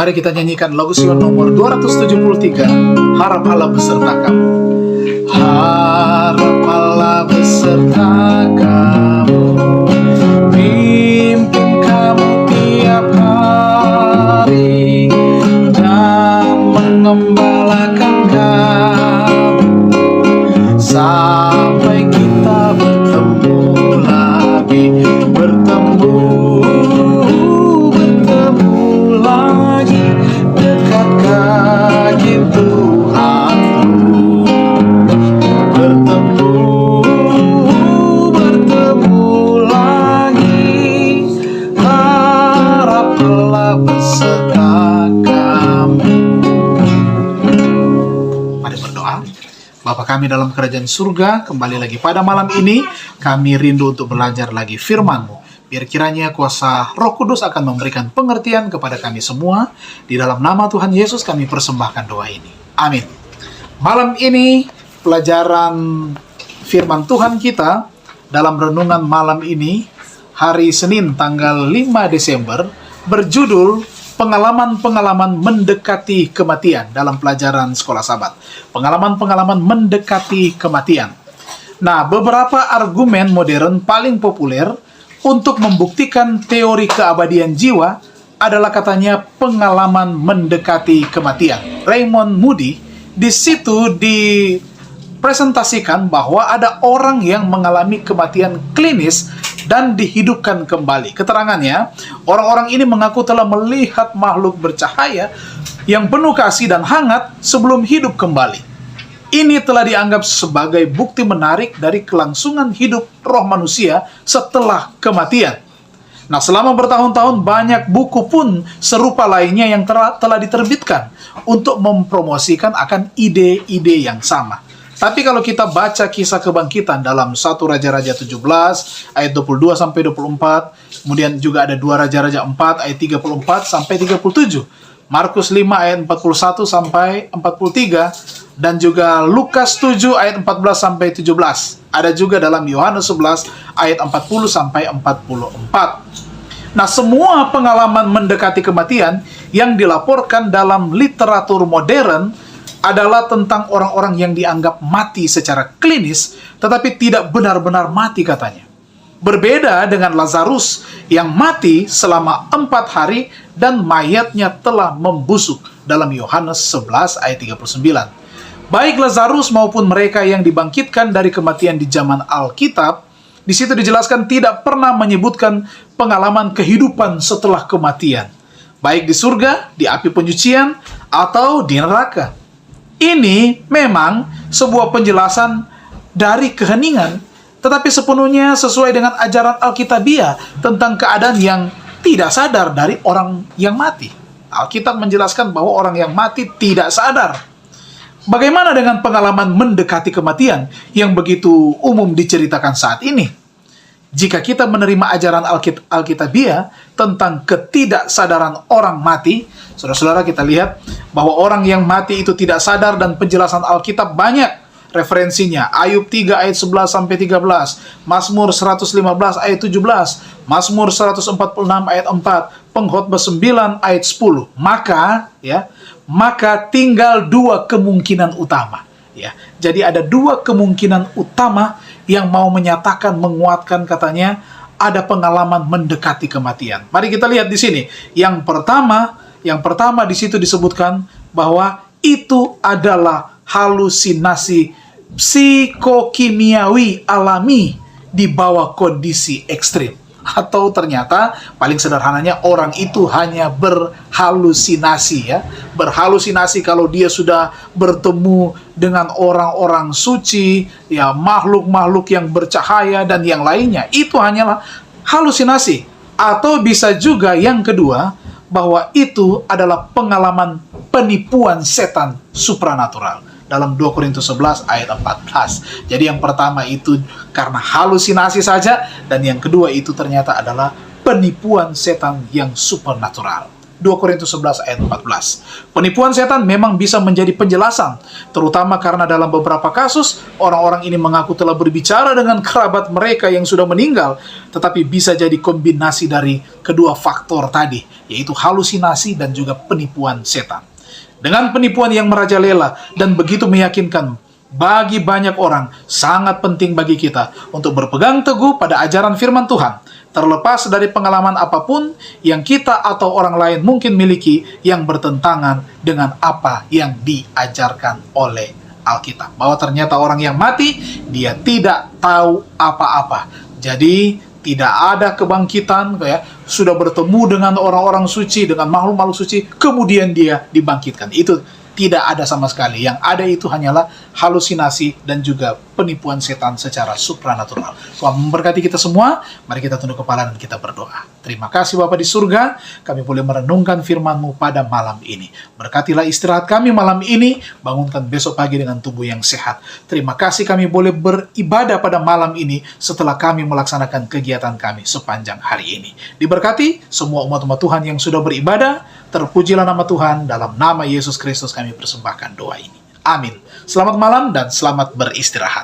Mari kita nyanyikan lagu Sion nomor 273, Harap Allah beserta kamu. Harap Allah beserta kamu, pimpin kamu tiap hari, dan mengembalakan kamu sampai kita bertemu lagi, bertemu lagi dekat kaki Tuhanku, bertemu lagi, haraplah beserta kamu. Mari berdoa. Bapa kami dalam kerajaan surga, kembali lagi pada malam ini, kami rindu untuk belajar lagi firman-Mu. Biar kiranya kuasa Roh Kudus akan memberikan pengertian kepada kami semua. Di dalam nama Tuhan Yesus kami persembahkan doa ini. Amin. Malam ini pelajaran firman Tuhan kita dalam renungan malam ini, hari Senin tanggal 5 Desember, berjudul Pengalaman-pengalaman mendekati kematian dalam pelajaran sekolah Sabat. Pengalaman-pengalaman mendekati kematian. Nah, beberapa argumen modern paling populer untuk membuktikan teori keabadian jiwa adalah katanya pengalaman mendekati kematian. Raymond Moody di situ dipresentasikan bahwa ada orang yang mengalami kematian klinis dan dihidupkan kembali. Keterangannya, orang-orang ini mengaku telah melihat makhluk bercahaya yang penuh kasih dan hangat sebelum hidup kembali. Ini telah dianggap sebagai bukti menarik dari kelangsungan hidup roh manusia setelah kematian. Nah, selama bertahun-tahun banyak buku pun serupa lainnya yang telah diterbitkan untuk mempromosikan akan ide-ide yang sama. Tapi kalau kita baca kisah kebangkitan dalam 1 Raja-Raja 17 ayat 22 sampai 24, kemudian juga ada 2 Raja-Raja 4 ayat 34 sampai 37. Markus 5 ayat 41 sampai 43, dan juga Lukas 7 ayat 14 sampai 17. Ada juga dalam Yohanes 11 ayat 40 sampai 44. Nah, semua pengalaman mendekati kematian yang dilaporkan dalam literatur modern adalah tentang orang-orang yang dianggap mati secara klinis, tetapi tidak benar-benar mati katanya. Berbeda dengan Lazarus yang mati selama 4 hari dan mayatnya telah membusuk dalam Yohanes 11 ayat 39. Baik Lazarus maupun mereka yang dibangkitkan dari kematian di zaman Alkitab, di situ dijelaskan tidak pernah menyebutkan pengalaman kehidupan setelah kematian, baik di surga, di api penyucian, atau di neraka. Ini memang sebuah penjelasan dari keheningan, tetapi sepenuhnya sesuai dengan ajaran Alkitabiah tentang keadaan yang tidak sadar dari orang yang mati. Alkitab menjelaskan bahwa orang yang mati tidak sadar. Bagaimana dengan pengalaman mendekati kematian yang begitu umum diceritakan saat ini? Jika kita menerima ajaran Alkitabiah tentang ketidaksadaran orang mati, saudara-saudara, kita lihat bahwa orang yang mati itu tidak sadar, dan penjelasan Alkitab banyak referensinya. Ayub 3 ayat 11 sampai 13, Mazmur 115 ayat 17, Mazmur 146 ayat 4, Pengkhotbah 9 ayat 10. Maka tinggal 2 kemungkinan utama. Ya, jadi ada 2 kemungkinan utama yang mau menyatakan, menguatkan katanya ada pengalaman mendekati kematian. Mari kita lihat di sini. Yang pertama di situ disebutkan bahwa itu adalah halusinasi psikokimiawi alami di bawah kondisi ekstrim. Atau ternyata paling sederhananya orang itu hanya berhalusinasi, ya. Berhalusinasi kalau dia sudah bertemu dengan orang-orang suci, ya, makhluk-makhluk yang bercahaya dan yang lainnya. Itu hanyalah halusinasi. Atau bisa juga yang kedua, bahwa itu adalah pengalaman penipuan setan supranatural. Dalam 2 Korintus 11 ayat 14. Jadi yang pertama itu karena halusinasi saja, dan yang kedua itu ternyata adalah penipuan setan yang supernatural. 2 Korintus 11 ayat 14. Penipuan setan memang bisa menjadi penjelasan, terutama karena dalam beberapa kasus, orang-orang ini mengaku telah berbicara dengan kerabat mereka yang sudah meninggal, tetapi bisa jadi kombinasi dari kedua faktor tadi, yaitu halusinasi dan juga penipuan setan. Dengan penipuan yang merajalela dan begitu meyakinkan, bagi banyak orang, sangat penting bagi kita untuk berpegang teguh pada ajaran firman Tuhan, terlepas dari pengalaman apapun yang kita atau orang lain mungkin miliki yang bertentangan dengan apa yang diajarkan oleh Alkitab. Bahwa ternyata orang yang mati, dia tidak tahu apa-apa. Jadi, tidak ada kebangkitan, sudah bertemu dengan orang-orang suci, dengan makhluk-makhluk suci, kemudian dia dibangkitkan. Itu tidak ada sama sekali. Yang ada itu hanyalah halusinasi dan juga penipuan setan secara supranatural. Tuhan memberkati kita semua. Mari kita tunduk kepala dan kita berdoa. Terima kasih Bapa di surga, kami boleh merenungkan firman-Mu pada malam ini. Berkatilah istirahat kami malam ini, bangunkan besok pagi dengan tubuh yang sehat. Terima kasih kami boleh beribadah pada malam ini setelah kami melaksanakan kegiatan kami sepanjang hari ini. Diberkati semua umat-umat Tuhan yang sudah beribadah. Terpujilah nama Tuhan, dalam nama Yesus Kristus kami persembahkan doa ini. Amin. Selamat malam dan selamat beristirahat.